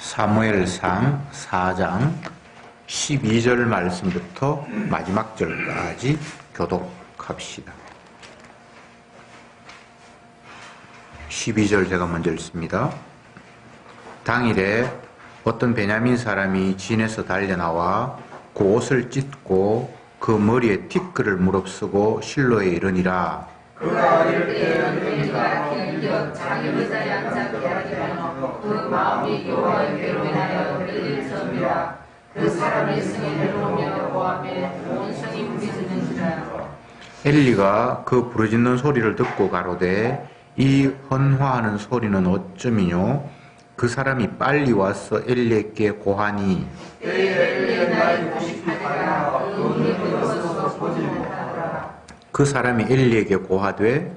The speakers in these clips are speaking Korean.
사무엘상 4장 12절 말씀부터 마지막 절까지 교독합시다. 12절 제가 먼저 읽습니다. 당일에 어떤 베냐민 사람이 진에서 달려나와 그 옷을 찢고 그 머리에 티끌을 무릅쓰고 실로에 이르니라. 그가 어릴 때 언니가 길겨 자기 의자에 앉았게 하기로 그 마음이 여호와의 괴로 인하여 들릴지어니라. 그 사람이 승인을 보며 고하며 온 성이 부르짖는지라. 엘리가 그 부르짖는 소리를 듣고 가로되 이 헌화하는 소리는 어쩌미뇨? 그 사람이 빨리 와서 엘리에게 고하니 엘리의 나이 98이라 그 눈이 부어서 보지 못하더라. 그 사람이 엘리에게 고하되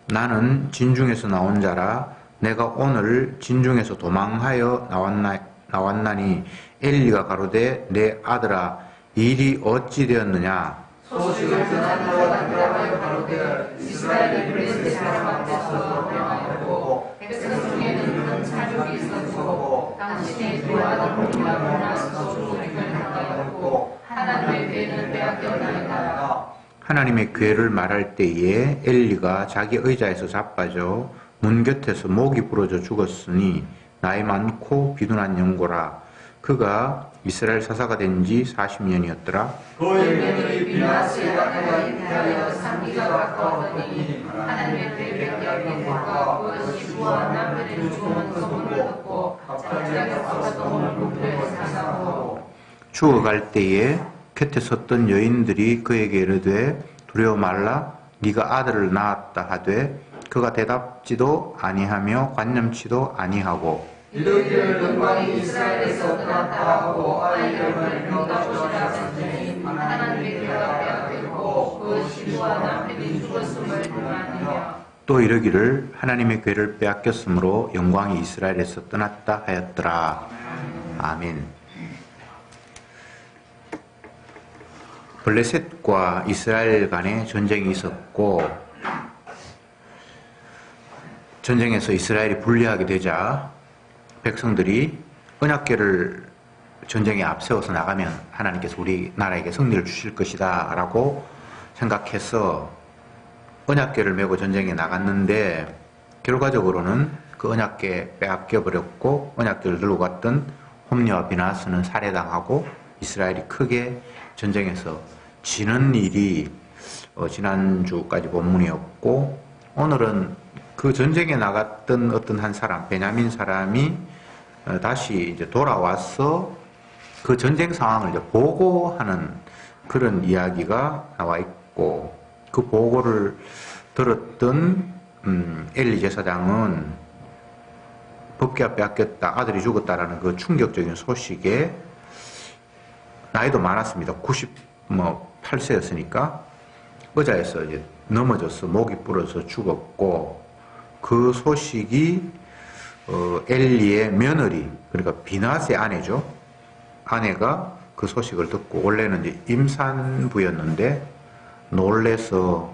나는 진중에서 나온 자라 내가 오늘 진중에서 도망하여 나왔나니 엘리가 가로되 내 아들아 일이 어찌 되었느냐? 소식을 전한 자가 대답하여 가로되 이스라엘이 블레셋 사람 앞에서 명하였고 백성 중에는 큰 차족이 있었고 당신의 두 아들 홈이라고 나서 죽음을 당하였고 하나님의 괴는 빼앗겼나이다. 하나님의 괴를 말할 때에 엘리가 자기 의자에서 자빠져 문 곁에서 목이 부러져 죽었으니 나이 많고 비둔한 영고라. 그가 이스라엘 사사가 된 지 40년이었더라. 그의 며느리 비나스의 아내가 잉태하여 3기가 가까웠더니 하나님의 괴를 여기니까 그것이 부와 남편의 죽음은 소문을 듣고 갑자기 사사동을 국토에 사사하고 죽어갈 때에 곁에 섰던 여인들이 그에게 이르되 두려워 말라 네가 아들을 낳았다 하되 그가 대답지도 아니하며 관념치도 아니하고 이르기를 영광이 이스라엘에서 떠났다 하고 아이들을 네가 보시라 하더니 하나님의 괴가 빼앗겼고 그것이 부와 남편이 죽었음을 드러나느냐. 또 이르기를 하나님의 괴를 빼앗겼으므로 영광이 이스라엘에서 떠났다 하였더라. 아멘. 블레셋과 이스라엘 간에 전쟁이 있었고 전쟁에서 이스라엘이 불리하게 되자 백성들이 언약궤를 전쟁에 앞세워서 나가면 하나님께서 우리나라에게 승리를 주실 것이다 라고 생각해서 언약궤를 메고 전쟁에 나갔는데 결과적으로는 그 언약궤 빼앗겨 버렸고 언약궤를 들고 갔던 홈리와 비나스는 살해당하고 이스라엘이 크게 전쟁에서 지는 일이 지난주까지 본문이었고 오늘은 그 전쟁에 나갔던 어떤 한 사람, 베냐민 사람이 다시 이제 돌아와서 그 전쟁 상황을 이제 보고하는 그런 이야기가 나와 있고 그 보고를 들었던 엘리 제사장은 법궤가 빼앗겼다, 아들이 죽었다라는 그 충격적인 소식에 나이도 많았습니다. 98세였으니까 의자에서 이제 넘어져서 목이 부러져 죽었고 그 소식이 엘리의 며느리 그러니까 비나스의 아내죠. 아내가 그 소식을 듣고 원래는 이제 임산부였는데 놀래서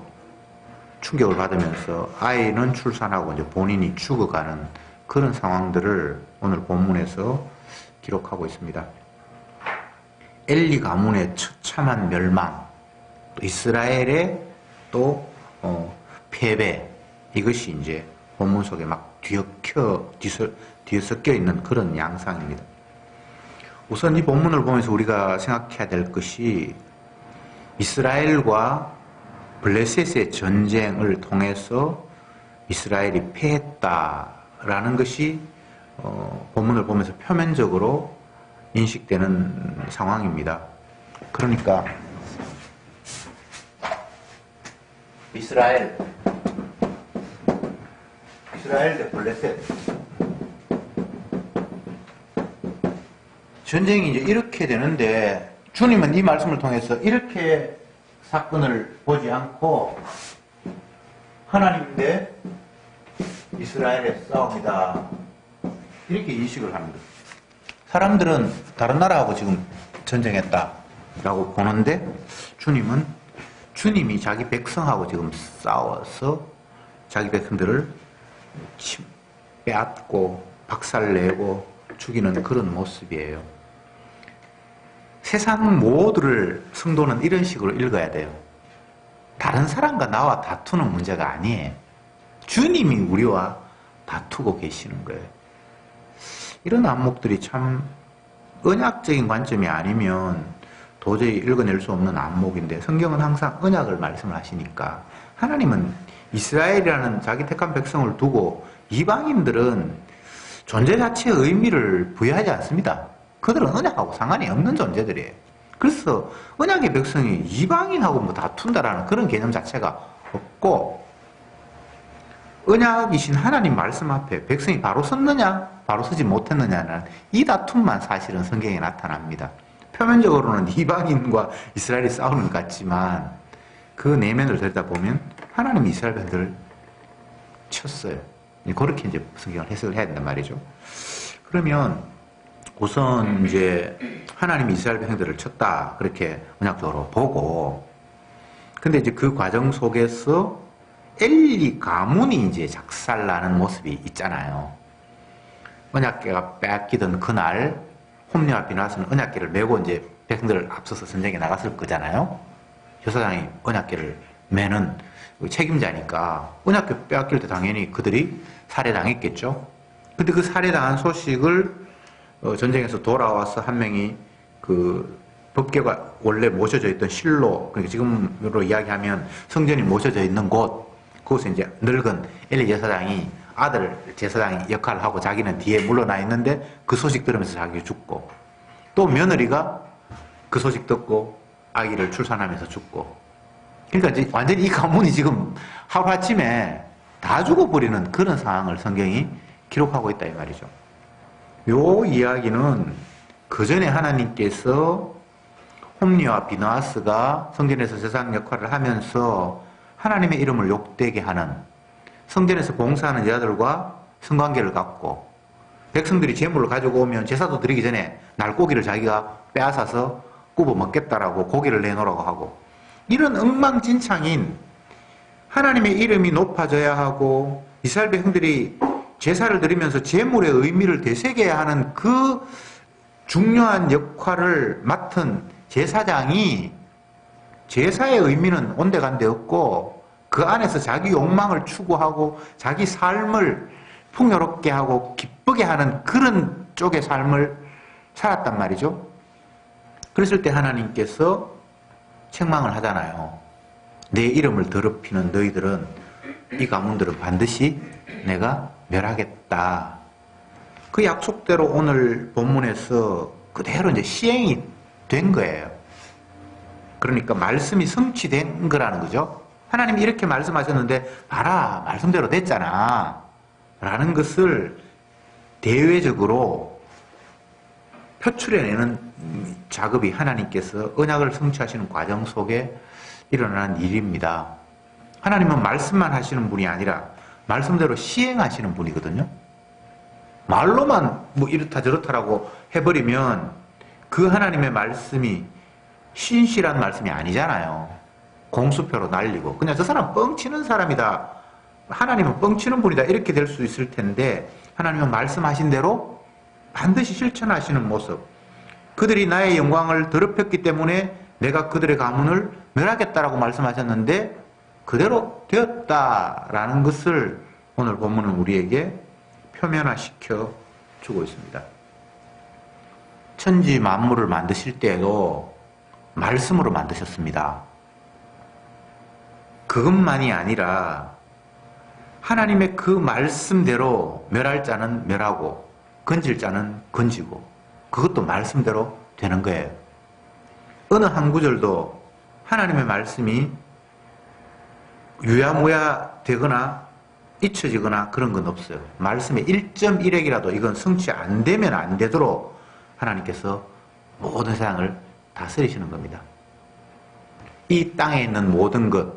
충격을 받으면서 아이는 출산하고 이제 본인이 죽어가는 그런 상황들을 오늘 본문에서 기록하고 있습니다. 엘리 가문의 처참한 멸망, 또 이스라엘의 또 패배 이것이 이제 본문 속에 막 뒤섞여 있는 그런 양상입니다. 우선 이 본문을 보면서 우리가 생각해야 될 것이 이스라엘과 블레셋의 전쟁을 통해서 이스라엘이 패했다라는 것이 본문을 보면서 표면적으로 인식되는 상황입니다. 그러니까 이스라엘 대 블레셋 전쟁이 이제 이렇게 되는데 주님은 이 말씀을 통해서 이렇게 사건을 보지 않고 하나님 대 이스라엘의 싸움이다 이렇게 인식을 합니다. 사람들은 다른 나라하고 지금 전쟁했다라고 보는데 주님이 자기 백성하고 지금 싸워서 자기 백성들을 빼앗고 박살내고 죽이는 그런 모습이에요. 세상 모두를 성도는 이런 식으로 읽어야 돼요. 다른 사람과 나와 다투는 문제가 아니에요. 주님이 우리와 다투고 계시는 거예요. 이런 안목들이 참 언약적인 관점이 아니면 도저히 읽어낼 수 없는 안목인데, 성경은 항상 언약을 말씀을 하시니까, 하나님은 이스라엘이라는 자기 택한 백성을 두고 이방인들은 존재 자체의 의미를 부여하지 않습니다. 그들은 언약하고 상관이 없는 존재들이에요. 그래서 언약의 백성이 이방인하고 뭐 다툰다라는 그런 개념 자체가 없고, 언약이신 하나님 말씀 앞에 백성이 바로 섰느냐 바로 서지 못했느냐는 이 다툼만 사실은 성경에 나타납니다. 표면적으로는 이방인과 이스라엘이 싸우는 것 같지만 그 내면을 들여다보면 하나님이 이스라엘 백성들을 쳤어요. 그렇게 이제 성경을 해석을 해야 된단 말이죠. 그러면 우선 이제 하나님이 이스라엘 백성들을 쳤다, 그렇게 언약적으로 보고, 근데 이제 그 과정 속에서 엘리 가문이 이제 작살나는 모습이 있잖아요. 언약궤가 빼앗기던 그날 홈리와 비나스는 언약궤를 메고 이제 백성들을 앞서서 전쟁에 나갔을 거잖아요. 제사장이 언약궤를 메는 책임자니까 언약궤 빼앗길 때 당연히 그들이 살해당했겠죠. 근데 그 살해당한 소식을 전쟁에서 돌아와서 한 명이 그 법궤가 원래 모셔져 있던 실로, 그러니까 지금으로 이야기하면 성전이 모셔져 있는 곳, 그곳에 이제 늙은 엘리 제사장이 아들 제사장이 역할을 하고 자기는 뒤에 물러나 있는데 그 소식 들으면서 자기가 죽고, 또 며느리가 그 소식 듣고 아기를 출산하면서 죽고, 그러니까 이제 완전히 이 가문이 지금 하루아침에 다 죽어버리는 그런 상황을 성경이 기록하고 있다 이 말이죠. 요 이야기는 그 전에 하나님께서 홈리와 비나스가 성전에서 제사장 역할을 하면서 하나님의 이름을 욕되게 하는, 성전에서 봉사하는 여자들과 성관계를 갖고 백성들이 제물을 가지고 오면 제사도 드리기 전에 날고기를 자기가 빼앗아서 굽어 먹겠다라고 고기를 내놓으라고 하고, 이런 엉망진창인, 하나님의 이름이 높아져야 하고 이스라엘 백성들이 제사를 드리면서 제물의 의미를 되새겨야 하는 그 중요한 역할을 맡은 제사장이 제사의 의미는 온데간데 없고 그 안에서 자기 욕망을 추구하고 자기 삶을 풍요롭게 하고 기쁘게 하는 그런 쪽의 삶을 살았단 말이죠. 그랬을 때 하나님께서 책망을 하잖아요. 내 이름을 더럽히는 너희들은, 이 가문들은 반드시 내가 멸하겠다. 그 약속대로 오늘 본문에서 그대로 이제 시행이 된 거예요. 그러니까 말씀이 성취된 거라는 거죠. 하나님이 이렇게 말씀하셨는데 봐라, 말씀대로 됐잖아 라는 것을 대외적으로 표출해내는 작업이 하나님께서 언약을 성취하시는 과정 속에 일어나는 일입니다. 하나님은 말씀만 하시는 분이 아니라 말씀대로 시행하시는 분이거든요. 말로만 뭐 이렇다 저렇다라고 해버리면 그 하나님의 말씀이 신실한 말씀이 아니잖아요. 공수표로 날리고 그냥 저 사람 뻥치는 사람이다, 하나님은 뻥치는 분이다, 이렇게 될 수 있을 텐데, 하나님은 말씀하신 대로 반드시 실천하시는 모습, 그들이 나의 영광을 더럽혔기 때문에 내가 그들의 가문을 멸하겠다라고 말씀하셨는데 그대로 되었다라는 것을 오늘 본문은 우리에게 표면화시켜 주고 있습니다. 천지 만물을 만드실 때에도 말씀으로 만드셨습니다. 그것만이 아니라 하나님의 그 말씀대로 멸할 자는 멸하고 건질 자는 건지고, 그것도 말씀대로 되는 거예요. 어느 한 구절도 하나님의 말씀이 유야무야 되거나 잊혀지거나 그런 건 없어요. 말씀의 1.1핵이라도 이건 성취 안 되면 안 되도록 하나님께서 모든 세상을 다스리시는 겁니다. 이 땅에 있는 모든 것,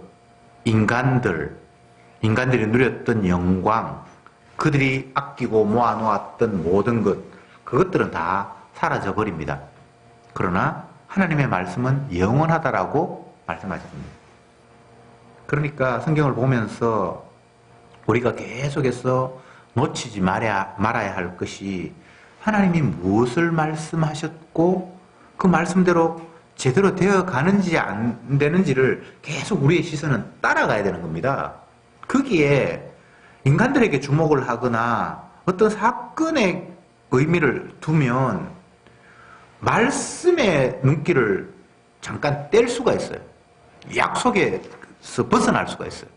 인간들이 누렸던 영광, 그들이 아끼고 모아놓았던 모든 것, 그것들은 다 사라져 버립니다. 그러나 하나님의 말씀은 영원하다라고 말씀하셨습니다. 그러니까 성경을 보면서 우리가 계속해서 놓치지 말아야 할 것이, 하나님이 무엇을 말씀하셨고 그 말씀대로 제대로 되어 가는지 안 되는지를 계속 우리의 시선은 따라가야 되는 겁니다. 거기에 인간들에게 주목을 하거나 어떤 사건의 의미를 두면 말씀의 눈길을 잠깐 뗄 수가 있어요. 약속에서 벗어날 수가 있어요.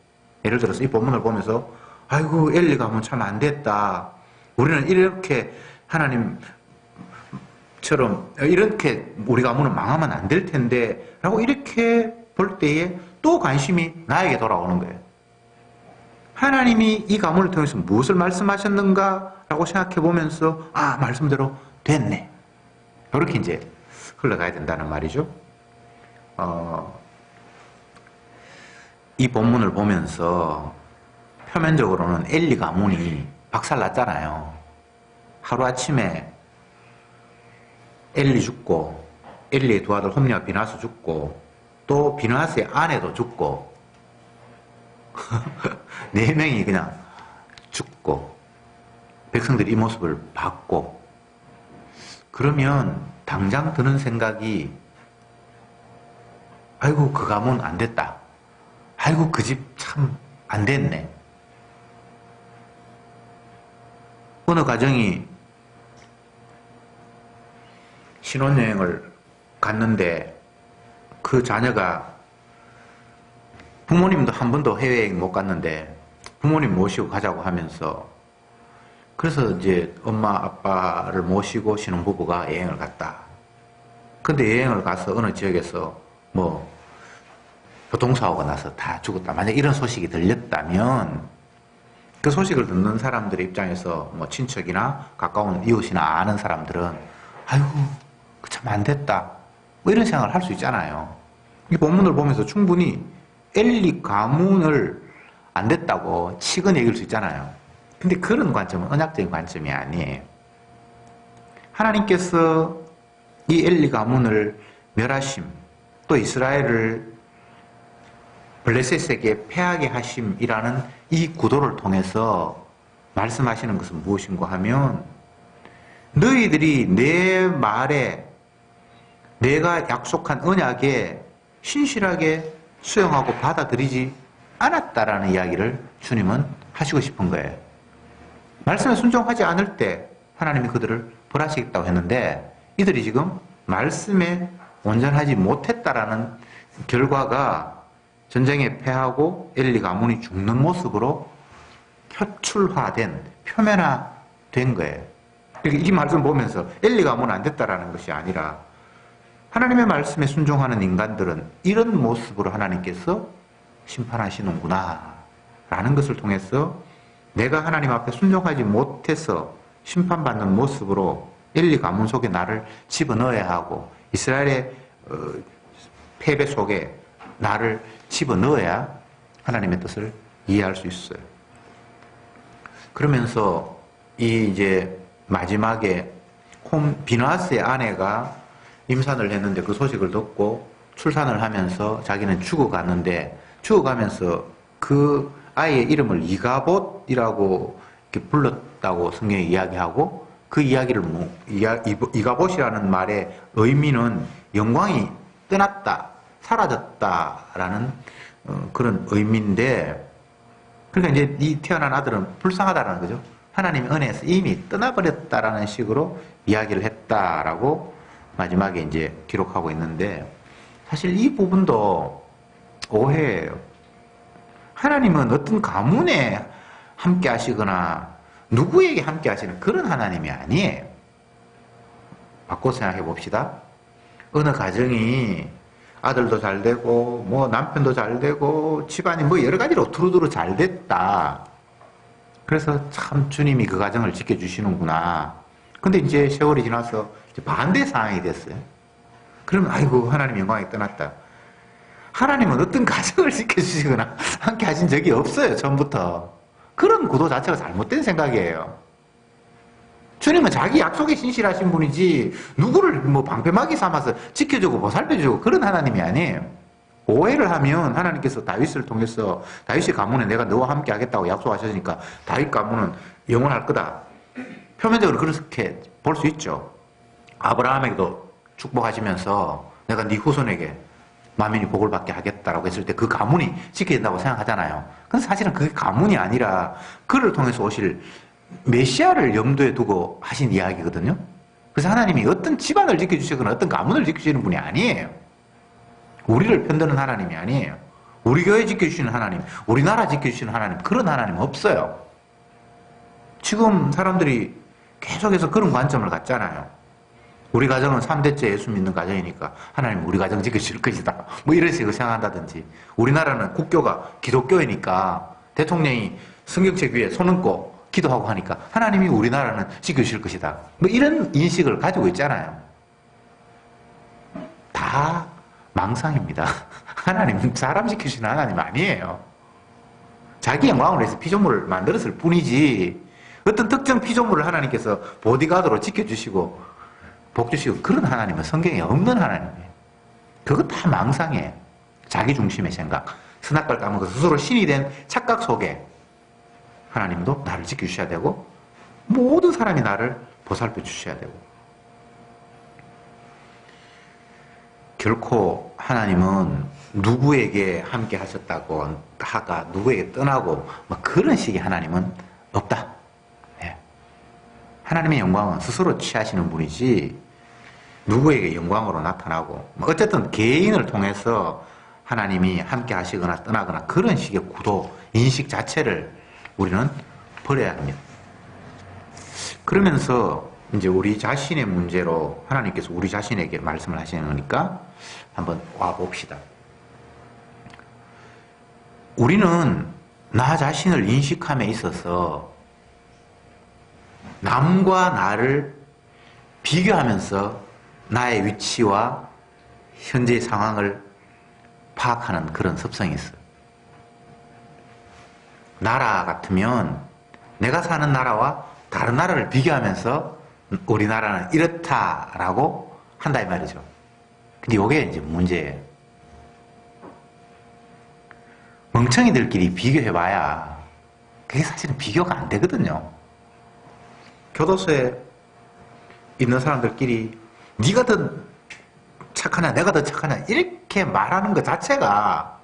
예를 들어서 이 본문을 보면서 아이고 엘리 가문 참 안 됐다. 우리는 이렇게 하나님처럼 이렇게 우리 가문은 망하면 안 될 텐데 라고 이렇게 볼 때에 또 관심이 나에게 돌아오는 거예요. 하나님이 이 가문을 통해서 무엇을 말씀하셨는가 라고 생각해 보면서 아 말씀대로 됐네. 이렇게 이제 흘러가야 된다는 말이죠. 이 본문을 보면서 표면적으로는 엘리 가문이 박살났잖아요. 하루아침에 엘리 죽고 엘리의 두 아들 홈리와 비나스 죽고 또 비나스의 아내도 죽고 4명이 그냥 죽고 백성들이 이 모습을 봤고 그러면 당장 드는 생각이 아이고 그 가문 안 됐다. 아이고 그 집 참 안 됐네. 어느 가정이 신혼여행을 갔는데 그 자녀가 부모님도 한 번도 해외여행 못 갔는데 부모님 모시고 가자고 하면서 그래서 이제 엄마 아빠를 모시고 신혼부부가 여행을 갔다. 근데 여행을 가서 어느 지역에서 뭐 교통사고가 나서 다 죽었다. 만약 이런 소식이 들렸다면 그 소식을 듣는 사람들의 입장에서 뭐 친척이나 가까운 이웃이나 아는 사람들은 아이고 그 참 안 됐다. 뭐 이런 생각을 할 수 있잖아요. 이 본문을 보면서 충분히 엘리 가문을 안 됐다고 치근히 여길 수 있잖아요. 근데 그런 관점은 언약적인 관점이 아니에요. 하나님께서 이 엘리 가문을 멸하심, 또 이스라엘을 블레셋에게 패하게 하심이라는 이 구도를 통해서 말씀하시는 것은 무엇인가 하면 너희들이 내 말에 내가 약속한 언약에 신실하게 수용하고 받아들이지 않았다라는 이야기를 주님은 하시고 싶은 거예요. 말씀에 순종하지 않을 때 하나님이 그들을 벌하시겠다고 했는데 이들이 지금 말씀에 온전하지 못했다라는 결과가 전쟁에 패하고 엘리 가문이 죽는 모습으로 표출화된, 표면화된 거예요. 이 말씀 보면서 엘리 가문은 안 됐다라는 것이 아니라 하나님의 말씀에 순종하는 인간들은 이런 모습으로 하나님께서 심판하시는구나 라는 것을 통해서 내가 하나님 앞에 순종하지 못해서 심판받는 모습으로 엘리 가문 속에 나를 집어넣어야 하고 이스라엘의 패배 속에 나를 집어넣어야 하나님의 뜻을 이해할 수 있어요. 그러면서 이 이제 마지막에 비나스의 아내가 임산을 했는데 그 소식을 듣고 출산을 하면서 자기는 죽어갔는데 죽어가면서 그 아이의 이름을 이가봇이라고 이렇게 불렀다고 성경이 이야기하고 그 이야기를 이가봇이라는 말의 의미는 영광이 떠났다, 사라졌다라는 그런 의미인데 그러니까 이제 이 태어난 아들은 불쌍하다라는 거죠. 하나님의 은혜에서 이미 떠나버렸다라는 식으로 이야기를 했다라고 마지막에 이제 기록하고 있는데 사실 이 부분도 오해예요. 하나님은 어떤 가문에 함께 하시거나 누구에게 함께 하시는 그런 하나님이 아니에요. 바꿔 생각해 봅시다. 어느 가정이 아들도 잘 되고 뭐 남편도 잘 되고 집안이 뭐 여러 가지로 두루두루 잘 됐다. 그래서 참 주님이 그 가정을 지켜주시는구나. 근데 이제 세월이 지나서 이제 반대 상황이 됐어요. 그러면 아이고 하나님 영광이 떠났다. 하나님은 어떤 가정을 지켜주시거나 함께 하신 적이 없어요. 처음부터. 그런 구도 자체가 잘못된 생각이에요. 주님은 자기 약속에 신실하신 분이지 누구를 뭐 방패막이 삼아서 지켜주고 보살펴주고 그런 하나님이 아니에요. 오해를 하면 하나님께서 다윗을 통해서 다윗의 가문에 내가 너와 함께 하겠다고 약속하셨으니까 다윗 가문은 영원할 거다. 표면적으로 그렇게 볼 수 있죠. 아브라함에게도 축복하시면서 내가 네 후손에게 만민이 복을 받게 하겠다라고 했을 때 그 가문이 지켜야 된다고 생각하잖아요. 근데 사실은 그게 가문이 아니라 그를 통해서 오실 메시아를 염두에 두고 하신 이야기거든요. 그래서 하나님이 어떤 집안을 지켜주시거나 어떤 가문을 지켜주시는 분이 아니에요. 우리를 편드는 하나님이 아니에요. 우리 교회 지켜주시는 하나님, 우리나라 지켜주시는 하나님, 그런 하나님 없어요. 지금 사람들이 계속해서 그런 관점을 갖잖아요. 우리 가정은 3대째 예수 믿는 가정이니까 하나님 우리 가정 지켜주실 것이다. 뭐 이런 식으로 생각한다든지, 우리나라는 국교가 기독교이니까 대통령이 성경책 위에 손 얹고 기도하고 하니까 하나님이 우리나라는 지켜주실 것이다. 뭐 이런 인식을 가지고 있잖아요. 다 망상입니다. 하나님은 사람 지켜주시는 하나님 아니에요. 자기 영광을 위해서 피조물을 만들었을 뿐이지 어떤 특정 피조물을 하나님께서 보디가드로 지켜주시고 복 주시고 그런 하나님은 성경에 없는 하나님이에요. 그거 다 망상이에요. 자기 중심의 생각, 선악과를 따먹어서 스스로 신이 된 착각 속에 하나님도 나를 지켜주셔야 되고 모든 사람이 나를 보살펴 주셔야 되고, 결코 하나님은 누구에게 함께 하셨다고 하가 누구에게 떠나고 뭐 그런 식의 하나님은 없다. 네. 하나님의 영광은 스스로 취하시는 분이지 누구에게 영광으로 나타나고 뭐 어쨌든 개인을 통해서 하나님이 함께 하시거나 떠나거나 그런 식의 구도, 인식 자체를 우리는 버려야 합니다. 그러면서 이제 우리 자신의 문제로 하나님께서 우리 자신에게 말씀을 하시는 거니까 한번 와봅시다. 우리는 나 자신을 인식함에 있어서 남과 나를 비교하면서 나의 위치와 현재의 상황을 파악하는 그런 습성이 있어요. 나라 같으면 내가 사는 나라와 다른 나라를 비교하면서 우리나라는 이렇다라고 한다 이 말이죠. 근데 이게 이제 문제예요. 멍청이들끼리 비교해봐야 그게 사실은 비교가 안 되거든요. 교도소에 있는 사람들끼리 네가 더 착하냐 내가 더 착하냐 이렇게 말하는 것 자체가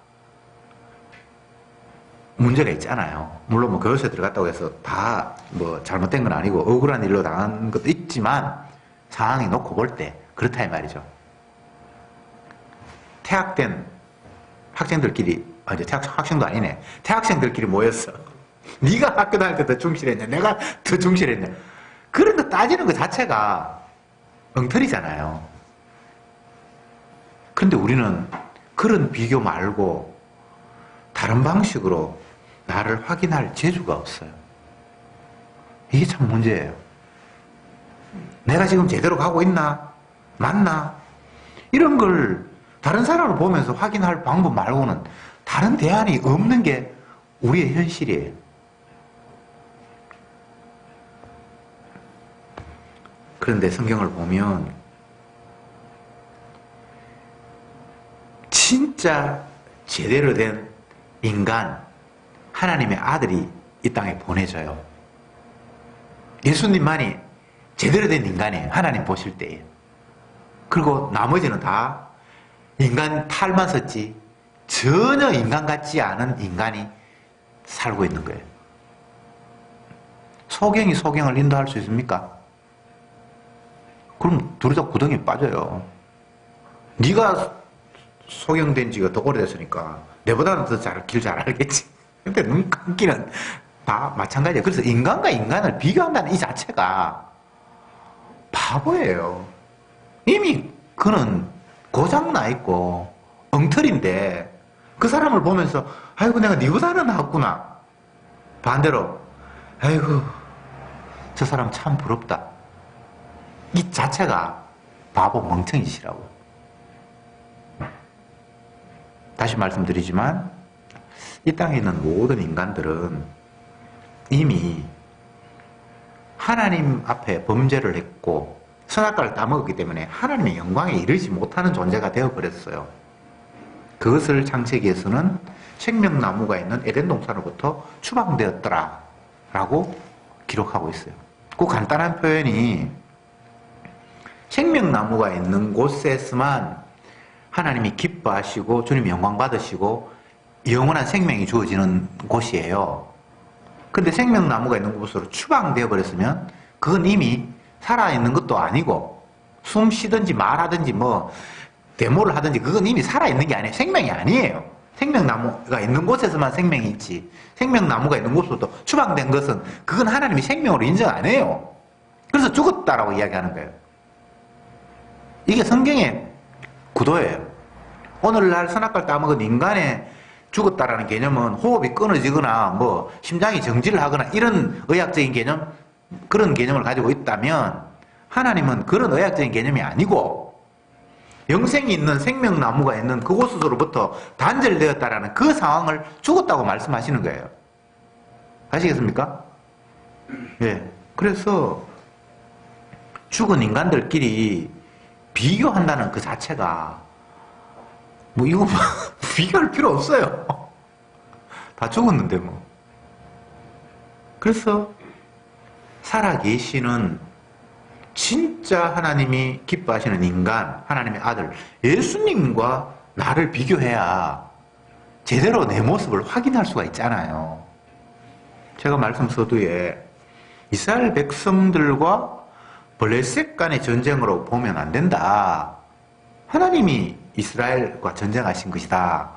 문제가 있잖아요. 물론 뭐 교도소에 들어갔다고 해서 다 뭐 잘못된 건 아니고 억울한 일로 당한 것도 있지만 상황에 놓고 볼 때 그렇다 이 말이죠. 퇴학된 학생들끼리, 이제 학생도 아니네, 퇴학생들끼리 모였어. 네가 학교 다닐 때 더 충실했냐 내가 더 충실했냐 그런 거 따지는 것 자체가 엉터리잖아요. 그런데 우리는 그런 비교 말고 다른 방식으로 나를 확인할 재주가 없어요. 이게 참 문제예요. 내가 지금 제대로 가고 있나? 맞나? 이런 걸 다른 사람을 보면서 확인할 방법 말고는 다른 대안이 없는 게 우리의 현실이에요. 그런데 성경을 보면 진짜 제대로 된 인간, 하나님의 아들이 이 땅에 보내져요. 예수님만이 제대로 된 인간이에요. 하나님 보실 때에. 그리고 나머지는 다 인간 탈만 썼지 전혀 인간 같지 않은 인간이 살고 있는 거예요. 소경이 소경을 인도할 수 있습니까? 그럼 둘이 다 구덩이에 빠져요. 네가 소경된 지가 더 오래됐으니까 내보다는 더 길 잘 알겠지. 근데 눈 감기는 다 마찬가지예요. 그래서 인간과 인간을 비교한다는 이 자체가 바보예요. 이미 그는 고장나 있고 엉터리인데 그 사람을 보면서 아이고 내가 니보다는 낫구나. 반대로 아이고 저 사람 참 부럽다. 이 자체가 바보 멍청이 짓이라고. 다시 말씀드리지만 이 땅에 있는 모든 인간들은 이미 하나님 앞에 범죄를 했고 선악과를 따먹었기 때문에 하나님의 영광에 이르지 못하는 존재가 되어버렸어요. 그것을 창세기에서는 생명나무가 있는 에덴 동산으로부터 추방되었더라 라고 기록하고 있어요. 그 간단한 표현이 생명나무가 있는 곳에서만 하나님이 기뻐하시고 주님 영광 받으시고 영원한 생명이 주어지는 곳이에요. 근데 생명나무가 있는 곳으로 추방되어 버렸으면 그건 이미 살아있는 것도 아니고 숨 쉬든지 말하든지 뭐 데모를 하든지 그건 이미 살아있는 게 아니에요. 생명이 아니에요. 생명나무가 있는 곳에서만 생명이 있지 생명나무가 있는 곳으로 추방된 것은 그건 하나님이 생명으로 인정 안 해요. 그래서 죽었다라고 이야기하는 거예요. 이게 성경의 구도예요. 오늘날 선악과를 따먹은 인간의 죽었다라는 개념은 호흡이 끊어지거나 뭐 심장이 정지를 하거나 이런 의학적인 개념, 그런 개념을 가지고 있다면 하나님은 그런 의학적인 개념이 아니고 영생이 있는 생명나무가 있는 그곳으로부터 단절되었다라는 그 상황을 죽었다고 말씀하시는 거예요. 아시겠습니까? 예. 그래서 죽은 인간들끼리 비교한다는 그 자체가 뭐 이거 비교할 필요 없어요. 다 죽었는데 뭐. 그래서 살아계시는 진짜 하나님이 기뻐하시는 인간, 하나님의 아들 예수님과 나를 비교해야 제대로 내 모습을 확인할 수가 있잖아요. 제가 말씀 서두에 이스라엘 백성들과 블레셋 간의 전쟁으로 보면 안 된다. 하나님이 이스라엘과 전쟁하신 것이다.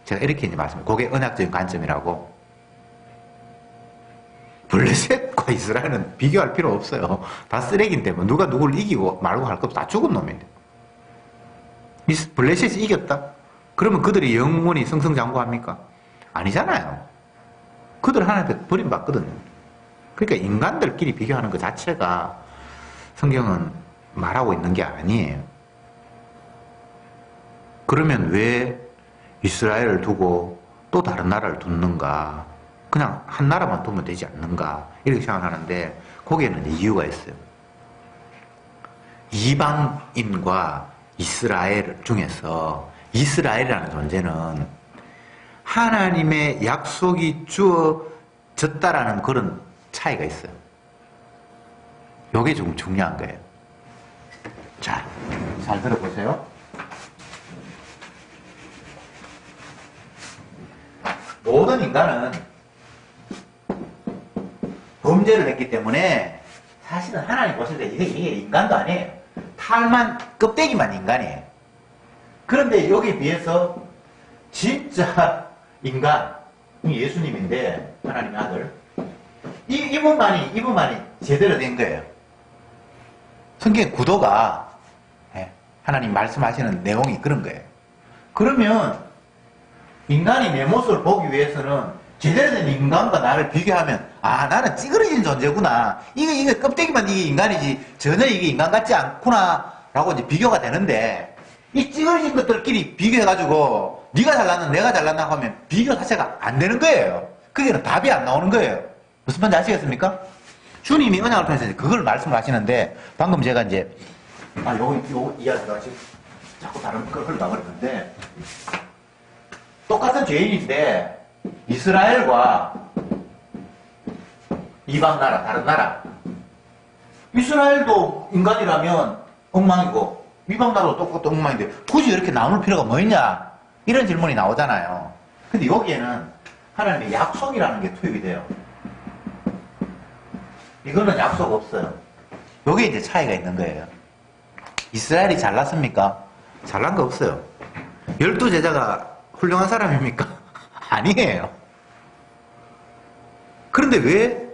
제가 이렇게 이제 말씀드려요. 그게 언약적인 관점이라고. 블레셋과 이스라엘은 비교할 필요 없어요. 다 쓰레기인데 뭐 누가 누구를 이기고 말고 할 것 없어. 다 죽은 놈인데. 블레셋이 이겼다? 그러면 그들이 영원히 승승장구합니까? 아니잖아요. 그들 하나님께 버림받거든요. 그러니까 인간들끼리 비교하는 것 자체가 성경은 말하고 있는 게 아니에요. 그러면 왜 이스라엘을 두고 또 다른 나라를 뒀는가? 그냥 한 나라만 두면 되지 않는가? 이렇게 생각하는데 거기에는 이유가 있어요. 이방인과 이스라엘 중에서 이스라엘이라는 존재는 하나님의 약속이 주어졌다라는 그런 차이가 있어요. 이게 좀 중요한 거예요. 자, 잘 들어보세요. 모든 인간은 범죄를 했기 때문에 사실은 하나님 보실 때 이게 인간도 아니에요. 탈만, 껍데기만 인간이에요. 그런데 여기에 비해서 진짜 인간, 예수님인데, 하나님의 아들, 이분만이 제대로 된 거예요. 성경의 구도가, 하나님 말씀하시는 내용이 그런 거예요. 그러면, 인간이 내 모습을 보기 위해서는 제대로 된 인간과 나를 비교하면, 아, 나는 찌그러진 존재구나. 이게 껍데기만 이게 인간이지, 전혀 이게 인간 같지 않구나. 라고 이제 비교가 되는데, 이 찌그러진 것들끼리 비교해가지고, 네가 잘났나, 내가 잘났나 하면 비교 자체가 안 되는 거예요. 그게는 답이 안 나오는 거예요. 무슨 말인지 아시겠습니까? 주님이 언약을 통해서 그걸 말씀을 하시는데, 방금 제가 이제, 요거 이야기가 지금 자꾸 다른 걸 흘러가버리는데, 똑같은 죄인인데, 이스라엘과 이방 나라, 다른 나라. 이스라엘도 인간이라면 엉망이고, 이방 나라도 똑같은 엉망인데, 굳이 이렇게 나눌 필요가 뭐 있냐? 이런 질문이 나오잖아요. 근데 여기에는 하나님의 약속이라는 게 투입이 돼요. 이거는 약속 없어요. 여기에 이제 차이가 있는 거예요. 이스라엘이 잘났습니까? 잘난 거 없어요. 12제자가 훌륭한 사람입니까? 아니에요. 그런데 왜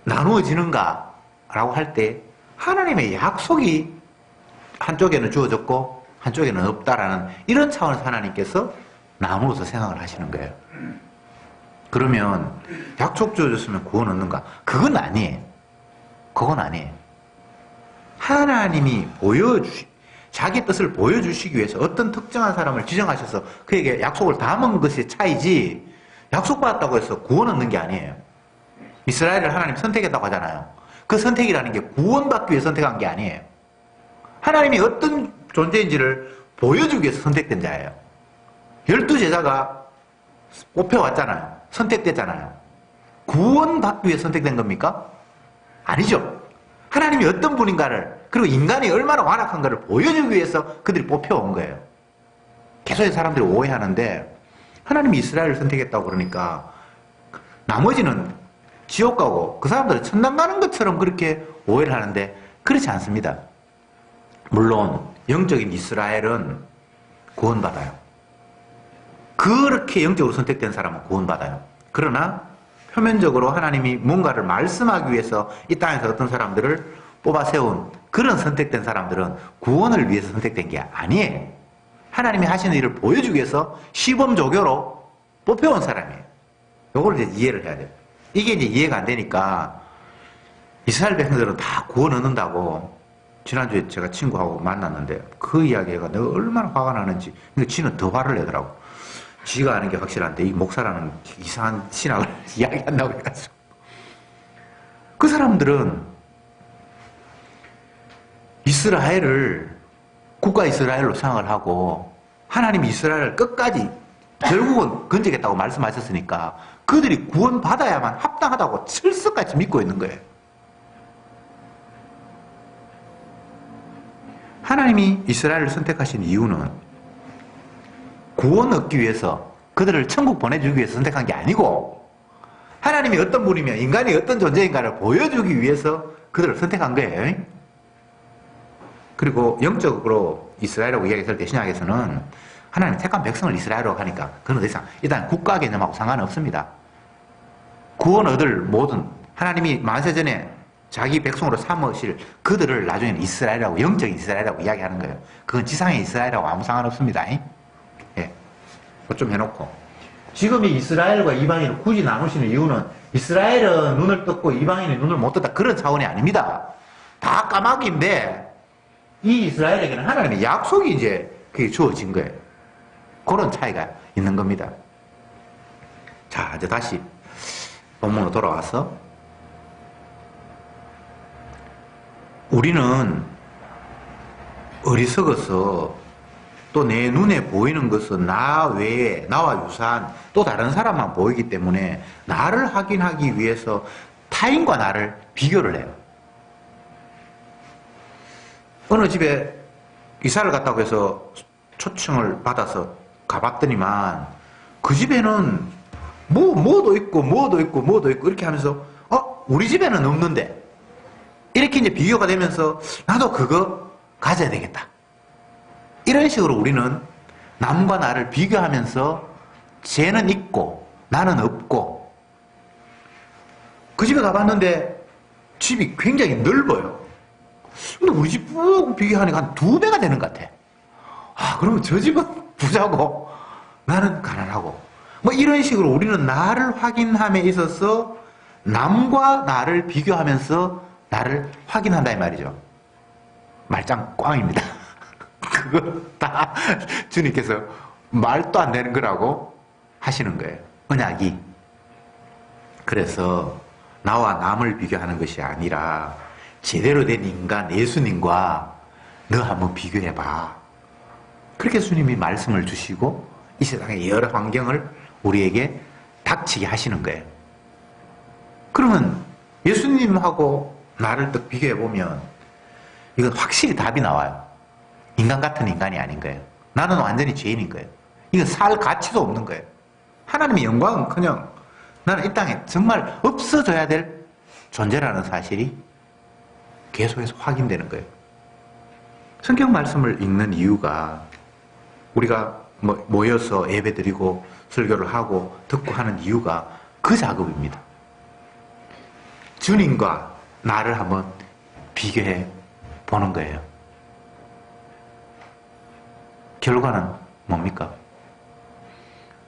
나누어지는가? 라고 할 때 하나님의 약속이 한쪽에는 주어졌고 한쪽에는 없다라는 이런 차원에서 하나님께서 나누어서 생각을 하시는 거예요. 그러면 약속 주어졌으면 구원 얻는가? 그건 아니에요. 그건 아니에요. 하나님이 자기 뜻을 보여주시기 위해서 어떤 특정한 사람을 지정하셔서 그에게 약속을 담은 것이 차이지, 약속받았다고 해서 구원 얻는 게 아니에요. 이스라엘을 하나님 선택했다고 하잖아요. 그 선택이라는 게 구원받기 위해 선택한 게 아니에요. 하나님이 어떤 존재인지를 보여주기 위해서 선택된 자예요. 12제자가 뽑혀왔잖아요. 선택됐잖아요. 구원받기 위해 선택된 겁니까? 아니죠. 하나님이 어떤 분인가를, 그리고 인간이 얼마나 완악한가를 보여주기 위해서 그들이 뽑혀온 거예요. 계속 사람들이 오해하는데, 하나님이 이스라엘을 선택했다고 그러니까 나머지는 지옥 가고 그 사람들은 천당 가는 것처럼 그렇게 오해를 하는데, 그렇지 않습니다. 물론 영적인 이스라엘은 구원받아요. 그렇게 영적으로 선택된 사람은 구원받아요. 그러나 표면적으로 하나님이 뭔가를 말씀하기 위해서 이 땅에서 어떤 사람들을 뽑아 세운 그런 선택된 사람들은 구원을 위해서 선택된 게 아니에요. 하나님이 하시는 일을 보여주기 위해서 시범조교로 뽑혀온 사람이에요. 이걸 이제 이해를 해야 돼요. 이게 이제 이해가 안 되니까 이스라엘 백성들은 다 구원 얻는다고, 지난주에 제가 친구하고 만났는데 그 이야기가 내가 얼마나 화가 나는지. 근데 지는 더 화를 내더라고. 지가 아는 게 확실한데 이 목사라는 이상한 신학을 이야기한다고 해가지고. 그 사람들은 이스라엘을 국가 이스라엘로 생각을 하고, 하나님이 이스라엘을 끝까지 결국은 건지겠다고 말씀하셨으니까 그들이 구원받아야만 합당하다고 철석같이 믿고 있는 거예요. 하나님이 이스라엘을 선택하신 이유는 구원 얻기 위해서, 그들을 천국 보내주기 위해서 선택한 게 아니고, 하나님이 어떤 분이며 인간이 어떤 존재인가를 보여주기 위해서 그들을 선택한 거예요. 그리고 영적으로 이스라엘이라고 이야기할 때 신약에서는 하나님이 택한 백성을 이스라엘이라고 하니까 그건 더 이상 일단 국가 개념하고 상관없습니다. 구원 얻을 모든, 하나님이 만세전에 자기 백성으로 삼으실 그들을 나중에는 이스라엘이라고, 영적인 이스라엘이라고 이야기하는 거예요. 그건 지상의 이스라엘하고 아무 상관없습니다. 예. 그것 좀 해놓고, 지금 이 이스라엘과 이방인을 굳이 나누시는 이유는 이스라엘은 눈을 떴고 이방인은 눈을 못 떴다, 그런 차원이 아닙니다. 다 까마귀인데 이 이스라엘에게는 하나님의 약속이 이제 그게 주어진 거예요. 그런 차이가 있는 겁니다. 자, 이제 다시 본문으로 돌아와서, 우리는 어리석어서 또 내 눈에 보이는 것은 나 외에, 나와 유사한 또 다른 사람만 보이기 때문에 나를 확인하기 위해서 타인과 나를 비교를 해요. 어느 집에 이사를 갔다고 해서 초청을 받아서 가봤더니만 그 집에는 뭐도 있고 이렇게 하면서 우리 집에는 없는데, 이렇게 이제 비교가 되면서 나도 그거 가져야 되겠다. 이런 식으로 우리는 남과 나를 비교하면서 쟤는 있고 나는 없고, 그 집에 가봤는데 집이 굉장히 넓어요. 근데 우리 집 쭉 비교하니까 한 2배가 되는 것 같아. 그러면 저 집은 부자고 나는 가난하고, 뭐 이런 식으로 우리는 나를 확인함에 있어서 남과 나를 비교하면서 나를 확인한다 이 말이죠. 말짱 꽝입니다. 그거 다 주님께서 말도 안 되는 거라고 하시는 거예요. 언약이. 그래서 나와 남을 비교하는 것이 아니라 제대로 된 인간 예수님과 너 한번 비교해봐. 그렇게 주님이 말씀을 주시고 이 세상의 여러 환경을 우리에게 닥치게 하시는 거예요. 그러면 예수님하고 나를 딱 비교해보면 이건 확실히 답이 나와요. 인간 같은 인간이 아닌 거예요. 나는 완전히 죄인인 거예요. 이건 살 가치도 없는 거예요. 하나님의 영광은 그냥 나는 이 땅에 정말 없어져야 될 존재라는 사실이 계속해서 확인되는 거예요. 성경 말씀을 읽는 이유가 우리가 모여서 예배드리고 설교를 하고 듣고 하는 이유가 그 작업입니다. 주님과 나를 한번 비교해 보는 거예요. 결과는 뭡니까?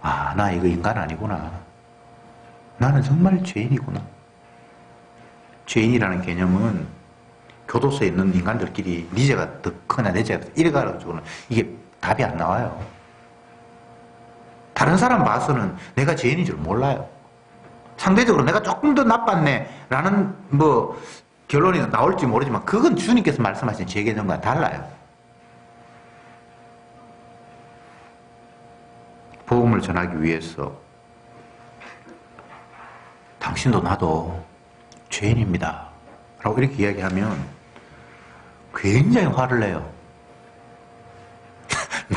나 이거 인간 아니구나. 나는 정말 죄인이구나. 죄인이라는 개념은 교도소에 있는 인간들끼리 네 죄가 더 크나 내 죄가 이래가지고는 이게 답이 안 나와요. 다른 사람 봐서는 내가 죄인인 줄 몰라요. 상대적으로 내가 조금 더 나빴네 라는 결론이 나올지 모르지만 그건 주님께서 말씀하신 죄 개념과 달라요. 복음을 전하기 위해서 당신도 나도 죄인입니다. 라고 이렇게 이야기하면 굉장히 화를 내요.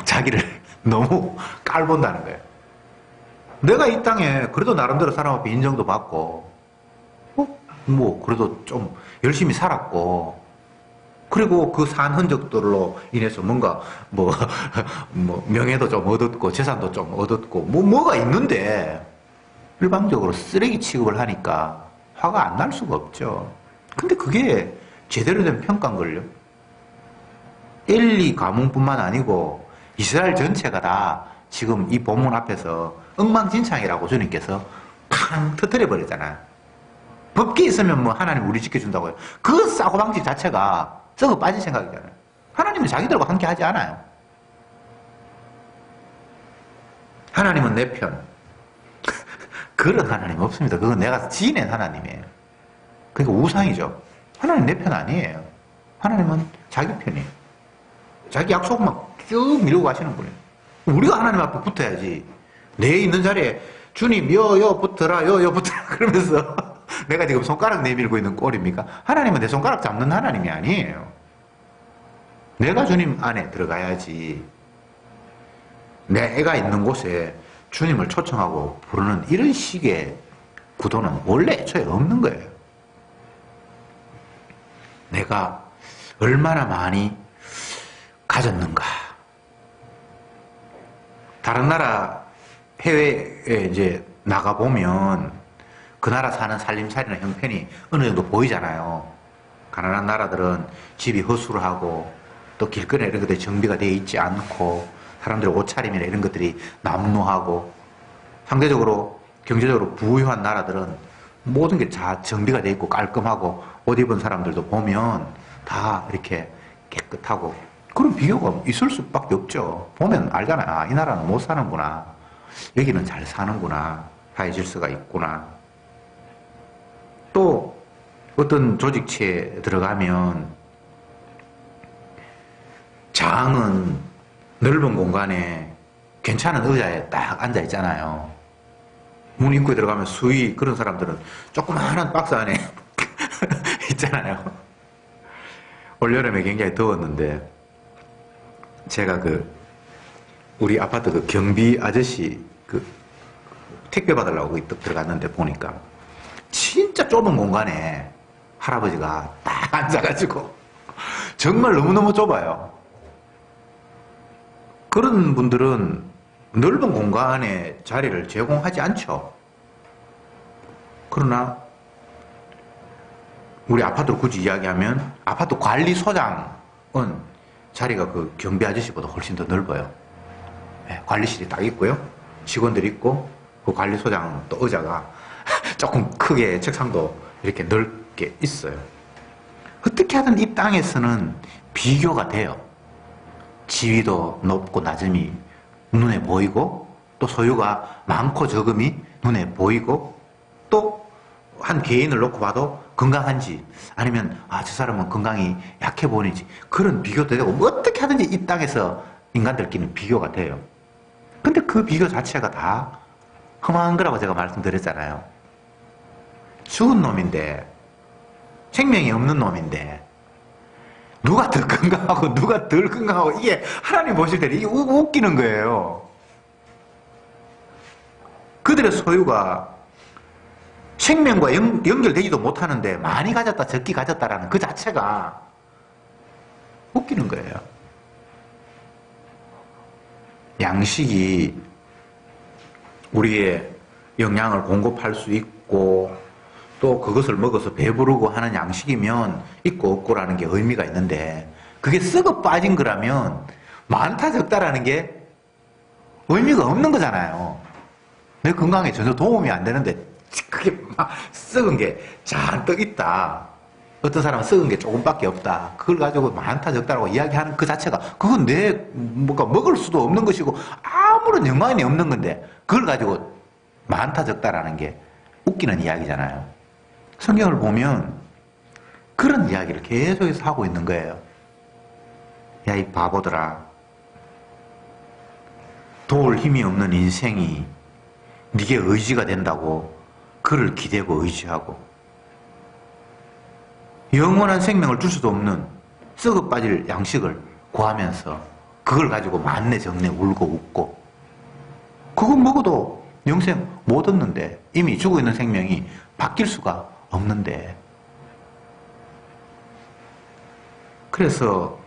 자기를 너무 깔본다는 거예요. 내가 이 땅에 그래도 나름대로 사람 앞에 인정도 받고, 뭐, 그래도 좀 열심히 살았고, 그리고 그 산 흔적들로 인해서 뭔가, 뭐, 명예도 좀 얻었고, 재산도 좀 얻었고, 뭐가 있는데, 일방적으로 쓰레기 취급을 하니까 화가 안 날 수가 없죠. 근데 그게 제대로 된 평가인걸요? 엘리 가문뿐만 아니고, 이스라엘 전체가 다 지금 이 본문 앞에서 엉망진창이라고 주님께서 팡 터뜨려 버리잖아요. 법계 있으면 뭐 하나님 우리 지켜준다고요. 그 사고방식 자체가 썩어 빠진 생각이잖아요. 하나님은 자기들과 함께 하지 않아요. 하나님은 내 편. 그런 하나님 없습니다. 그건 내가 지어낸 하나님이에요. 그러니까 우상이죠. 하나님 내 편 아니에요. 하나님은 자기 편이에요. 자기 약속만 쭉 밀고 가시는 분이에요. 우리가 하나님 앞에 붙어야지. 내 있는 자리에 주님 여 붙어라 여 붙어라 그러면서 내가 지금 손가락 내밀고 있는 꼴입니까? 하나님은 내 손가락 잡는 하나님이 아니에요. 내가 주님 안에 들어가야지. 내가 있는 곳에 주님을 초청하고 부르는 이런 식의 구도는 원래 애초에 없는 거예요. 내가 얼마나 많이 가졌는가. 다른 나라 해외에 이제 나가보면 그 나라 사는 살림살이나 형편이 어느 정도 보이잖아요. 가난한 나라들은 집이 허술하고 또 길거리에 이런 것들이 정비가 되어 있지 않고 사람들의 옷차림이나 이런 것들이 남루하고 상대적으로 경제적으로 부유한 나라들은 모든 게 다 정비가 되어 있고 깔끔하고 옷 입은 사람들도 보면 다 이렇게 깨끗하고 그런 비교가 있을 수밖에 없죠. 보면 알잖아요. 아, 이 나라는 못 사는구나. 여기는 잘 사는구나. 사회 질서가 있구나. 또 어떤 조직체에 들어가면 장은 넓은 공간에 괜찮은 의자에 딱 앉아 있잖아요. 문 입구에 들어가면 수위 그런 사람들은 조그마한 박스 안에 있잖아요. 올여름에 굉장히 더웠는데 제가 우리 아파트 경비 아저씨 택배 받으려고 들어갔는데 보니까 진짜 좁은 공간에 할아버지가 딱 앉아가지고 정말 너무너무 좁아요. 그런 분들은 넓은 공간에 자리를 제공하지 않죠. 그러나 우리 아파트를 굳이 이야기하면 아파트 관리소장은 자리가 그 경비 아저씨보다 훨씬 더 넓어요. 네, 관리실이 딱 있고요. 직원들이 있고 그 관리소장은 또 의자가 조금 크게 책상도 이렇게 넓게 있어요. 어떻게 하든 이 땅에서는 비교가 돼요. 지위도 높고 낮음이 눈에 보이고 또 소유가 많고 적음이 눈에 보이고 또 한 개인을 놓고 봐도 건강한지 아니면 저 사람은 건강이 약해 보이는지 그런 비교도 되고 뭐 어떻게 하든지 이 땅에서 인간들끼리는 비교가 돼요. 근데 그 비교 자체가 다 험한 거라고 제가 말씀드렸잖아요. 죽은 놈인데 생명이 없는 놈인데 누가 더 건강하고 누가 덜 건강하고 이게 하나님 보실 때 이게 웃기는 거예요. 그들의 소유가 생명과 연결되지도 못하는데 많이 가졌다 적게 가졌다라는 그 자체가 웃기는 거예요. 양식이 우리의 영양을 공급할 수 있고 또 그것을 먹어서 배부르고 하는 양식이면 있고 없고라는 게 의미가 있는데 그게 썩어 빠진 거라면 많다 적다라는 게 의미가 없는 거잖아요. 내 건강에 전혀 도움이 안 되는데 그게 막 썩은 게 잔뜩 있다. 어떤 사람은 썩은 게 조금밖에 없다. 그걸 가지고 많다 적다라고 이야기하는 그 자체가 그건 뭔가 먹을 수도 없는 것이고 아무런 연관이 없는 건데 그걸 가지고 많다 적다라는 게 웃기는 이야기잖아요. 성경을 보면 그런 이야기를 계속해서 하고 있는 거예요. 야, 이 바보들아. 도울 힘이 없는 인생이 네게 의지가 된다고 그를 기대고 의지하고 영원한 생명을 줄 수도 없는 썩어 빠질 양식을 구하면서 그걸 가지고 만내 정내 울고 웃고, 그거 먹어도 영생 못 얻는데, 이미 죽어있는 생명이 바뀔 수가 없는데. 그래서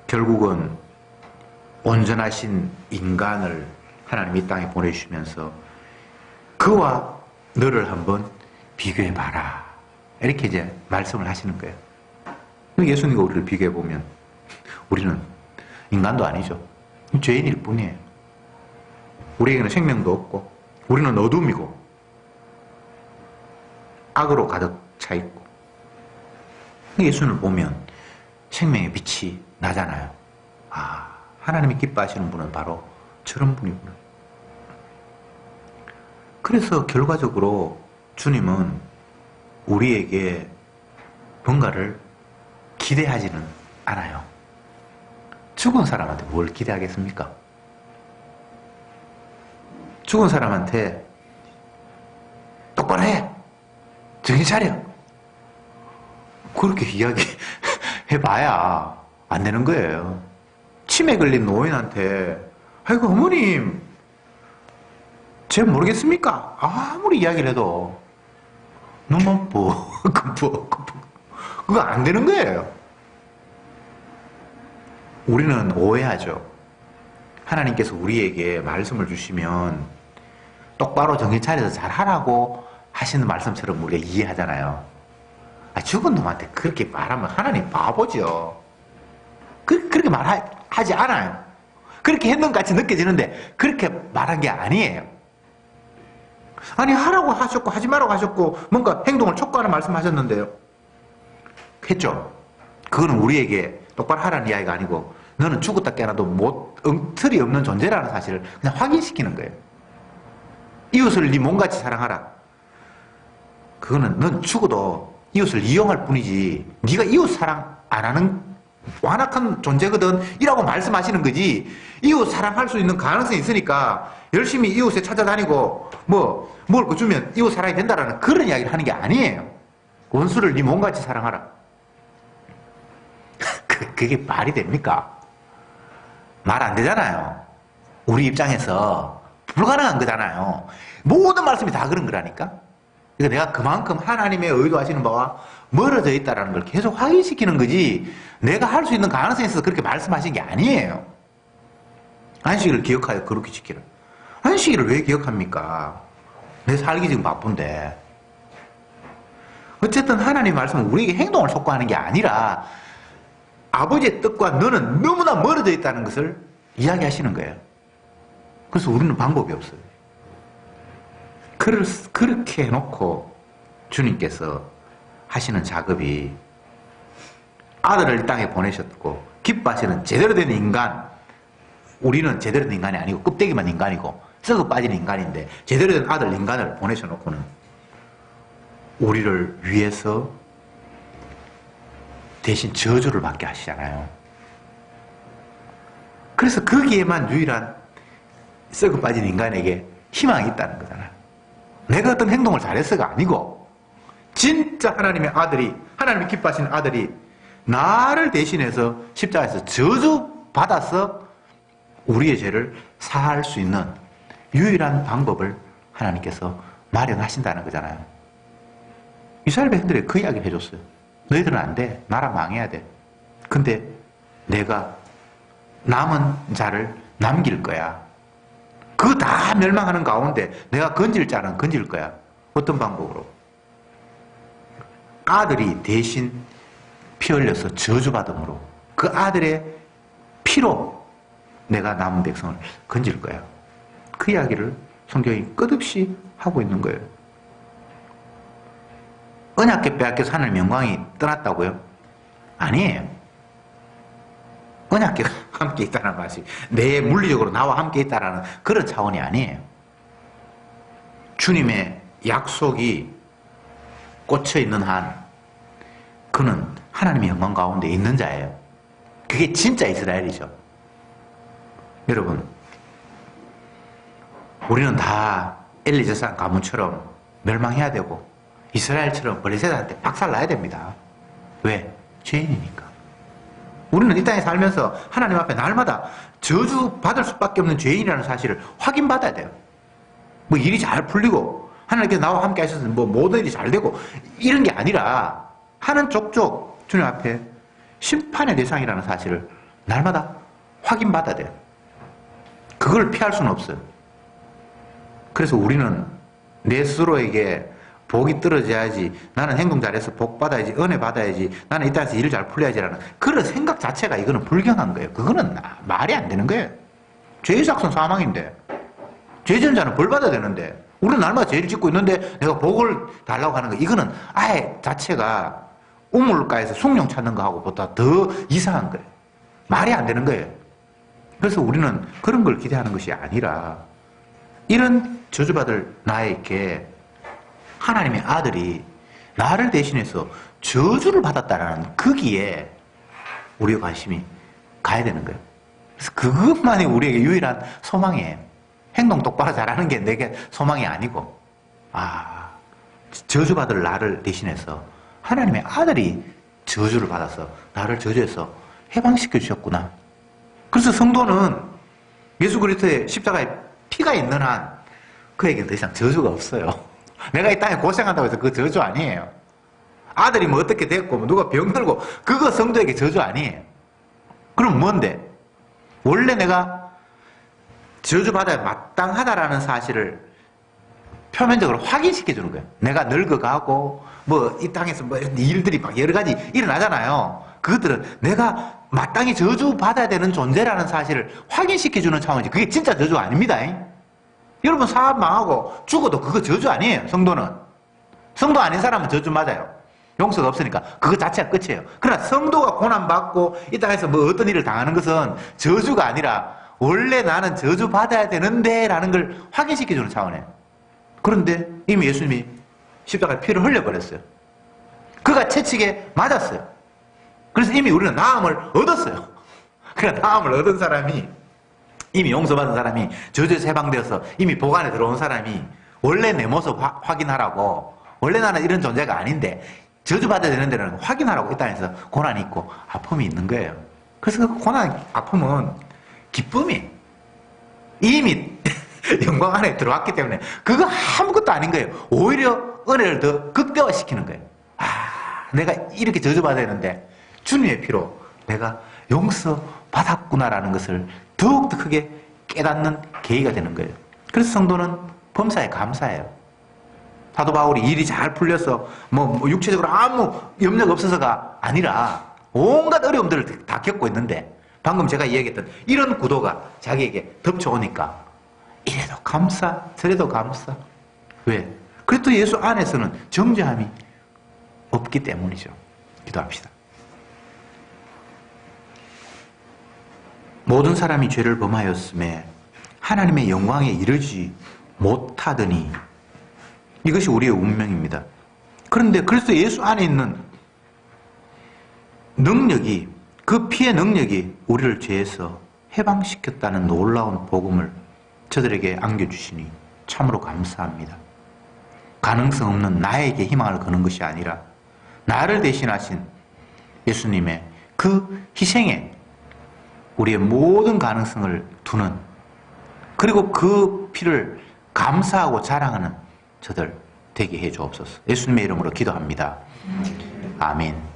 결국은 온전하신 인간을 하나님 이 땅에 보내주시면서 그와 너를 한번 비교해봐라, 이렇게 이제 말씀을 하시는 거예요. 예수님과 우리를 비교해보면 우리는 인간도 아니죠. 죄인일 뿐이에요. 우리에게는 생명도 없고, 우리는 어둠이고 악으로 가득 차 있고, 예수님을 보면 생명의 빛이 나잖아요. 아, 하나님이 기뻐하시는 분은 바로 저런 분이구나. 그래서 결과적으로 주님은 우리에게 뭔가를 기대하지는 않아요. 죽은 사람한테 뭘 기대하겠습니까? 죽은 사람한테 똑바로 해! 정신 차려! 그렇게 이야기해봐야 안 되는 거예요. 치매 걸린 노인한테 아이고 어머님 쟤 모르겠습니까? 아무리 이야기를 해도 눈만 끔뻑 그거 안 되는 거예요. 우리는 오해하죠. 하나님께서 우리에게 말씀을 주시면 똑바로 정신 차려서 잘하라고 하시는 말씀처럼 우리가 이해하잖아요. 죽은 놈한테 그렇게 말하면 하나님 바보죠. 그렇게 말하지 않아요. 그렇게 했는 것 같이 느껴지는데 그렇게 말한 게 아니에요. 아니 하라고 하셨고 하지 말라고 하셨고 뭔가 행동을 촉구하는 말씀하셨는데요. 했죠. 그거는 우리에게 똑바로 하라는 이야기가 아니고 너는 죽었다 깨어나도 틀이 없는 존재라는 사실을 그냥 확인시키는 거예요. 이웃을 네 몸같이 사랑하라. 그거는 넌 죽어도 이웃을 이용할 뿐이지 네가 이웃 사랑 안 하는 완악한 존재거든 이라고 말씀하시는 거지, 이웃 사랑할 수 있는 가능성이 있으니까 열심히 이웃에 찾아다니고 뭐 먹을 거 주면 이웃 사랑이 된다라는 그런 이야기를 하는 게 아니에요. 원수를 네 몸같이 사랑하라. 그게 말이 됩니까? 말 안 되잖아요. 우리 입장에서 불가능한 거잖아요. 모든 말씀이 다 그런 거라니까. 그러니까 내가 그만큼 하나님의 의도하시는 바와 멀어져 있다는 걸 계속 확인시키는 거지, 내가 할 수 있는 가능성이 있어서 그렇게 말씀하신 게 아니에요. 안식일을 기억하여 그렇게 지키라. 안식일을 왜 기억합니까? 내 살기 지금 바쁜데. 어쨌든 하나님의 말씀은 우리에게 행동을 촉구하는 게 아니라 아버지의 뜻과 너는 너무나 멀어져 있다는 것을 이야기하시는 거예요. 그래서 우리는 방법이 없어요. 그렇게 해놓고 주님께서 하시는 작업이 아들을 이 땅에 보내셨고 기뻐하시는 제대로 된 인간, 우리는 제대로 된 인간이 아니고 껍데기만 인간이고 썩어 빠진 인간인데 제대로 된 아들 인간을 보내셔놓고는 우리를 위해서 대신 저주를 받게 하시잖아요. 그래서 거기에만 유일한 썩어 빠진 인간에게 희망이 있다는 거잖아요. 내가 어떤 행동을 잘했어가 아니고 진짜 하나님의 아들이, 하나님이 기뻐하시는 아들이 나를 대신해서 십자가에서 저주받아서 우리의 죄를 사할 수 있는 유일한 방법을 하나님께서 마련하신다는 거잖아요. 이스라엘 백성들이 그 이야기를 해줬어요. 너희들은 안 돼. 나라 망해야 돼. 근데 내가 남은 자를 남길 거야. 그거 다 멸망하는 가운데 내가 건질 자는 건질 거야. 어떤 방법으로? 아들이 대신 피 흘려서 저주받음으로 그 아들의 피로 내가 남은 백성을 건질 거야. 그 이야기를 성경이 끝없이 하고 있는 거예요. 언약궤 빼앗겨서 하나님의 영광이 떠났다고요? 아니에요. 언약궤가 함께 있다는 것이 내 물리적으로 나와 함께 있다는 그런 차원이 아니에요. 주님의 약속이 꽂혀 있는 한 그는 하나님의 영광 가운데 있는 자예요. 그게 진짜 이스라엘이죠. 여러분, 우리는 다 엘리제산 가문처럼 멸망해야 되고 이스라엘처럼 블레셋한테 박살나야 됩니다. 왜? 죄인이니까. 우리는 이 땅에 살면서 하나님 앞에 날마다 저주받을 수밖에 없는 죄인이라는 사실을 확인받아야 돼요. 뭐 일이 잘 풀리고 하나님께서 나와 함께 하셔서 뭐 모든 일이 잘 되고 이런 게 아니라 하는 족족 주님 앞에 심판의 대상이라는 사실을 날마다 확인받아야 돼요. 그걸 피할 수는 없어요. 그래서 우리는 내 스스로에게 복이 떨어져야지, 나는 행동 잘해서 복 받아야지, 은혜 받아야지, 나는 이 땅에서 일을 잘 풀려야지라는 그런 생각 자체가 이거는 불경한 거예요. 그거는 말이 안 되는 거예요. 죄의 작성 사망인데, 죄 지은 자는 벌 받아야 되는데, 우리는 날마다 죄를 짓고 있는데 내가 복을 달라고 하는 거, 이거는 아예 자체가 우물가에서 숭늉 찾는 거하고 보다 더 이상한 거예요. 말이 안 되는 거예요. 그래서 우리는 그런 걸 기대하는 것이 아니라 이런 저주받을 나에게 하나님의 아들이 나를 대신해서 저주를 받았다라는 거기에 우리의 관심이 가야 되는 거예요. 그래서 그것만이 우리에게 유일한 소망이에요. 행동 똑바로 잘하는 게 내게 소망이 아니고, 저주받을 나를 대신해서 하나님의 아들이 저주를 받아서 나를 저주해서 해방시켜 주셨구나. 그래서 성도는 예수 그리스도의 십자가에 피가 있는 한 그에게 더 이상 저주가 없어요. 내가 이 땅에 고생한다고 해서 그 저주 아니에요. 아들이 뭐 어떻게 됐고 뭐 누가 병들고 그거 성도에게 저주 아니에요. 그럼 뭔데? 원래 내가 저주받아야 마땅하다라는 사실을 표면적으로 확인시켜주는 거예요. 내가 늙어가고 뭐 이 땅에서 뭐 일들이 막 여러 가지 일어나잖아요. 그것들은 내가 마땅히 저주받아야 되는 존재라는 사실을 확인시켜주는 차원이지. 그게 진짜 저주 아닙니다. 여러분 사업 망하고 죽어도 그거 저주 아니에요. 성도는. 성도 아닌 사람은 저주 맞아요. 용서가 없으니까 그거 자체가 끝이에요. 그러나 성도가 고난받고 이 땅에서 뭐 어떤 일을 당하는 것은 저주가 아니라 원래 나는 저주받아야 되는데 라는 걸 확인시켜주는 차원이에요. 그런데 이미 예수님이 십자가에 피를 흘려버렸어요. 그가 채찍에 맞았어요. 그래서 이미 우리는 나음을 얻었어요. 그러니까 나음을 얻은 사람이, 이미 용서받은 사람이, 저주에서 해방되어서 이미 복 안에 들어온 사람이 원래 내 모습 확인하라고, 원래 나는 이런 존재가 아닌데 저주받아야 되는 데는 확인하라고 이 땅에서 고난이 있고 아픔이 있는 거예요. 그래서 그 고난, 아픔은 기쁨이 이미 영광 안에 들어왔기 때문에 그거 아무것도 아닌 거예요. 오히려 은혜를 더 극대화시키는 거예요. 내가 이렇게 저주받아야 되는데 주님의 피로 내가 용서받았구나라는 것을 더욱더 크게 깨닫는 계기가 되는 거예요. 그래서 성도는 범사에 감사해요. 사도 바울이 일이 잘 풀려서 뭐 육체적으로 아무 염려가 없어서가 아니라 온갖 어려움들을 다 겪고 있는데 방금 제가 이야기했던 이런 구도가 자기에게 덮쳐오니까 이래도 감사, 저래도 감사. 왜? 그리스도 예수 안에서는 정죄함이 없기 때문이죠. 기도합시다. 모든 사람이 죄를 범하였음에 하나님의 영광에 이르지 못하더니 이것이 우리의 운명입니다. 그런데 그리스도 예수 안에 있는 능력이, 그 피의 능력이 우리를 죄에서 해방시켰다는 놀라운 복음을 저들에게 안겨주시니 참으로 감사합니다. 가능성 없는 나에게 희망을 거는 것이 아니라 나를 대신하신 예수님의 그 희생에 우리의 모든 가능성을 두는, 그리고 그 피를 감사하고 자랑하는 저들 되게 해 주옵소서. 예수님의 이름으로 기도합니다. 아멘.